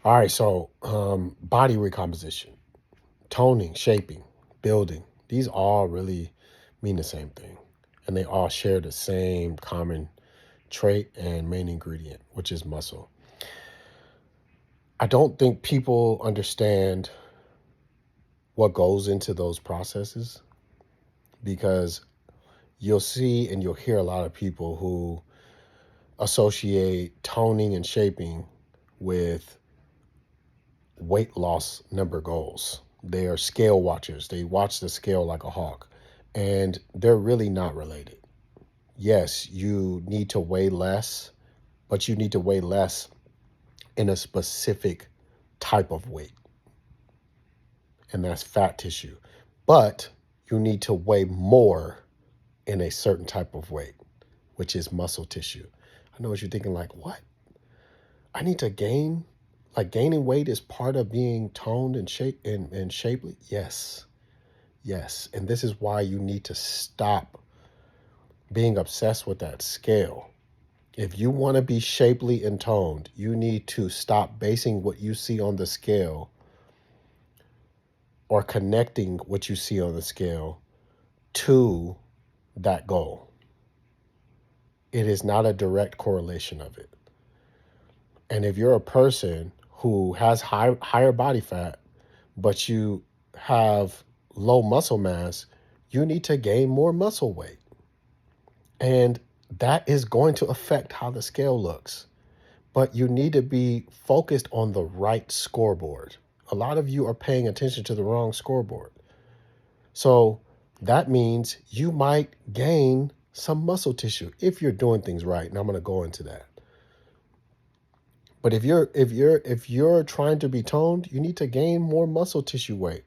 All right, so body recomposition, toning, shaping, building, these all really mean the same thing. And they all share the same common trait and main ingredient, which is muscle. I don't think people understand what goes into those processes because you'll see and you'll hear a lot of people who associate toning and shaping with weight loss number goals. They are scale watchers. They watch the scale like a hawk, and they're really not related. Yes, you need to weigh less, but you need to weigh less in a specific type of weight, and that's fat tissue. But you need to weigh more in a certain type of weight, which is muscle tissue. I know what you're thinking, like, what? I need to gain? Like gaining weight is part of being toned and and shapely? Yes. Yes. And this is why you need to stop being obsessed with that scale. If you want to be shapely and toned, you need to stop basing what you see on the scale or connecting what you see on the scale to that goal. It is not a direct correlation of it. And if you're a person who has higher body fat, but you have low muscle mass, you need to gain more muscle weight. And that is going to affect how the scale looks. But you need to be focused on the right scoreboard. A lot of you are paying attention to the wrong scoreboard. So that means you might gain some muscle tissue if you're doing things right. And I'm going to go into that. But if you're trying to be toned, you need to gain more muscle tissue weight.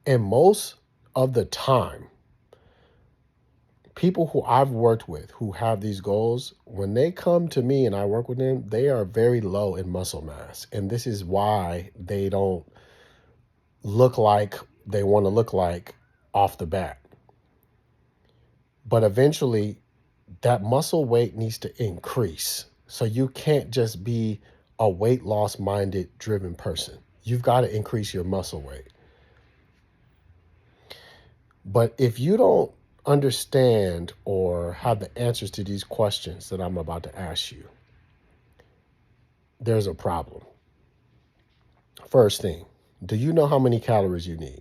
And most of the time, people who I've worked with who have these goals, when they come to me and I work with them, they are very low in muscle mass. And this is why they don't look like they want to look like off the bat. But eventually, that muscle weight needs to increase. So you can't just be a weight loss minded driven person. You've got to increase your muscle weight. But if you don't understand or have the answers to these questions that I'm about to ask you, there's a problem. First thing, do you know how many calories you need?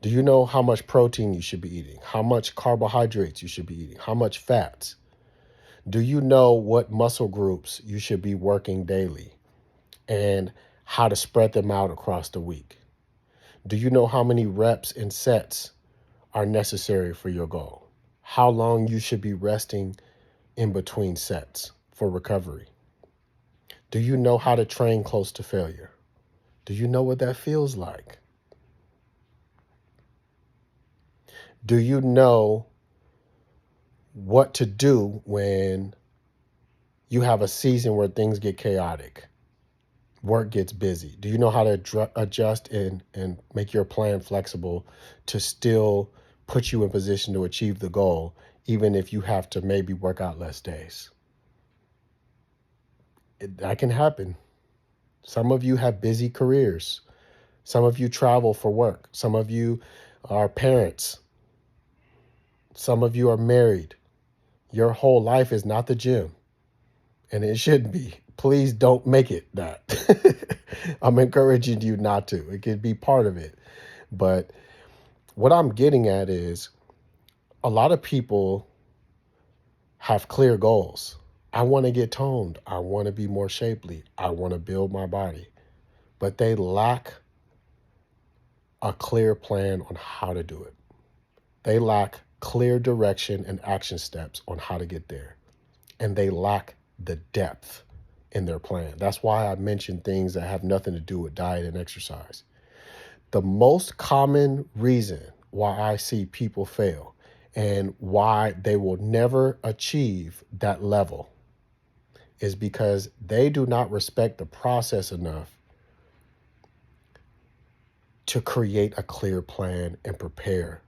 Do you know how much protein you should be eating? How much carbohydrates you should be eating? How much fats? Do you know what muscle groups you should be working daily and how to spread them out across the week? Do you know how many reps and sets are necessary for your goal? How long you should be resting in between sets for recovery? Do you know how to train close to failure? Do you know what that feels like? Do you know what to do when you have a season where things get chaotic? Work gets busy. Do you know how to adjust and make your plan flexible to still put you in position to achieve the goal, even if you have to maybe work out less days? That can happen. Some of you have busy careers. Some of you travel for work. Some of you are parents. Some of you are married. Your whole life is not the gym, and it shouldn't be. Please don't make it that. I'm encouraging you not to. It could be part of it. But what I'm getting at is a lot of people have clear goals. I want to get toned. I want to be more shapely. I want to build my body. But they lack a clear plan on how to do it. They lack clear direction and action steps on how to get there. And they lack the depth in their plan. That's why I mentioned things that have nothing to do with diet and exercise. The most common reason why I see people fail and why they will never achieve that level is because they do not respect the process enough to create a clear plan and prepare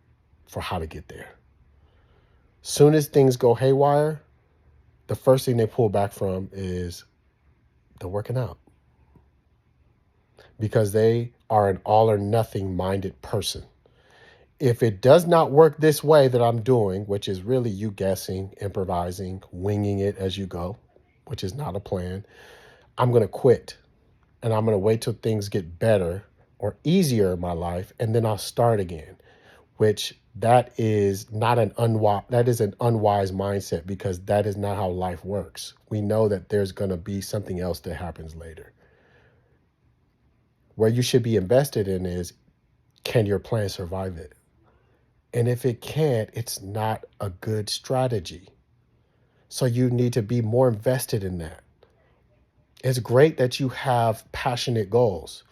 for how to get there. Soon as things go haywire, the first thing they pull back from is the working out. because they are an all or nothing minded person. If it does not work this way that I'm doing, which is really you guessing, improvising, winging it as you go, which is not a plan, I'm going to quit and I'm going to wait till things get better or easier in my life, and then I'll start again, which that is not an unwise mindset, because that is not how life works. We know that there's going to be something else that happens later. Where you should be invested in is, can your plan survive it? And if it can't, it's not a good strategy. So you need to be more invested in that. It's great that you have passionate goals,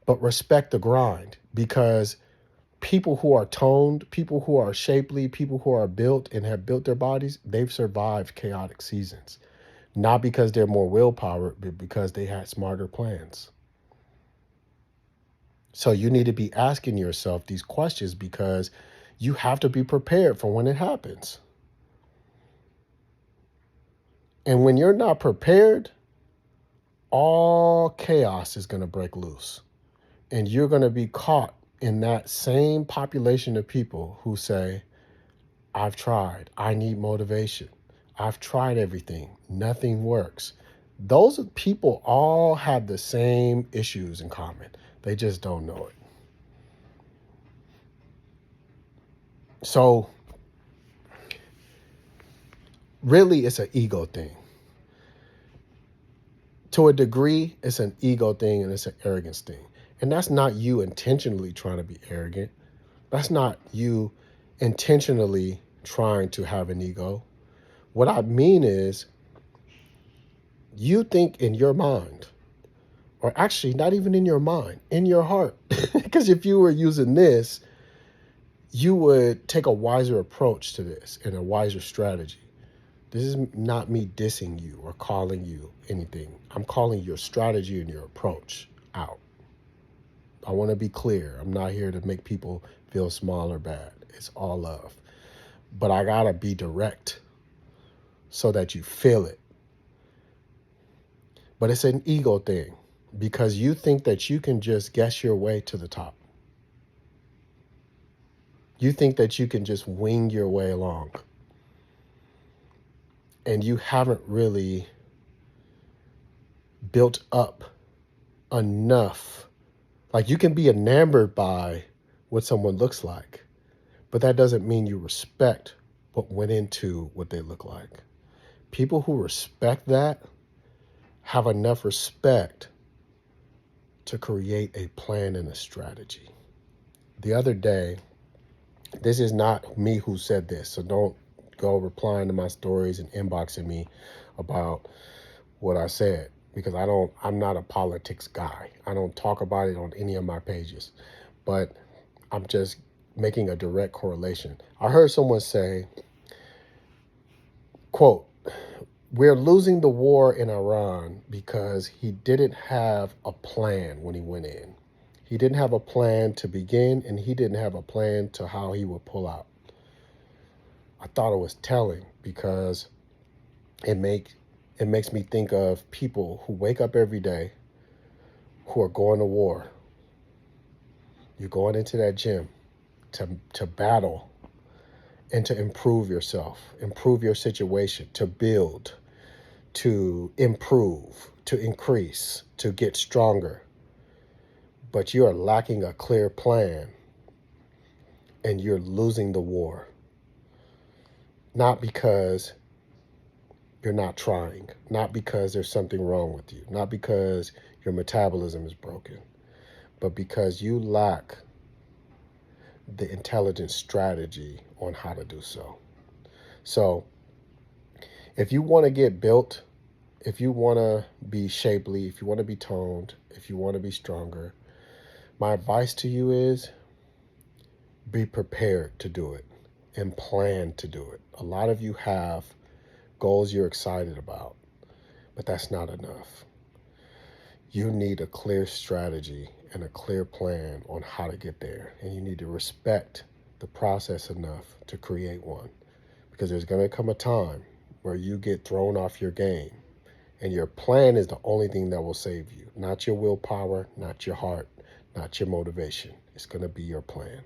but respect the grind, because people who are toned, people who are shapely, people who are built and have built their bodies, they've survived chaotic seasons. Not because they're more willpower, but because they had smarter plans. So you need to be asking yourself these questions, because you have to be prepared for when it happens. And when you're not prepared, all chaos is going to break loose. And you're going to be caught in that same population of people who say, I've tried, I need motivation, I've tried everything, nothing works. Those people all have the same issues in common. They just don't know it. So really, it's an ego thing. To a degree, it's an ego thing and it's an arrogance thing. And that's not you intentionally trying to be arrogant. That's not you intentionally trying to have an ego. What I mean is, you think in your mind, or actually not even in your mind, in your heart. Because if you were using this, you would take a wiser approach to this and a wiser strategy. This is not me dissing you or calling you anything. I'm calling your strategy and your approach out. I want to be clear. I'm not here to make people feel small or bad. It's all love. But I got to be direct so that you feel it. But it's an ego thing, because you think that you can just guess your way to the top. You think that you can just wing your way along. And you haven't really built up enough. Like, you can be enamored by what someone looks like, but that doesn't mean you respect what went into what they look like. People who respect that have enough respect to create a plan and a strategy. The other day, this is not me who said this, so don't go replying to my stories and inboxing me about what I said, because I'm not a politics guy. I don't talk about it on any of my pages, but I'm just making a direct correlation. I heard someone say, quote, "We're losing the war in Iran because he didn't have a plan when he went in. He didn't have a plan to begin, and he didn't have a plan to how he would pull out." I thought it was telling, because it makes me think of people who wake up every day who are going to war. You're going into that gym to battle and to improve yourself, improve your situation, to build, to improve, to increase, to get stronger. But you are lacking a clear plan and you're losing the war. Not because you're not trying, not because there's something wrong with you, not because your metabolism is broken, but because you lack the intelligent strategy on how to do so. So if you want to get built, if you want to be shapely, if you want to be toned, if you want to be stronger, my advice to you is be prepared to do it and plan to do it. A lot of you have goals you're excited about, but that's not enough. You need a clear strategy and a clear plan on how to get there. And you need to respect the process enough to create one, because there's going to come a time where you get thrown off your game And your plan is the only thing that will save you, not your willpower, not your heart, not your motivation. It's going to be your plan.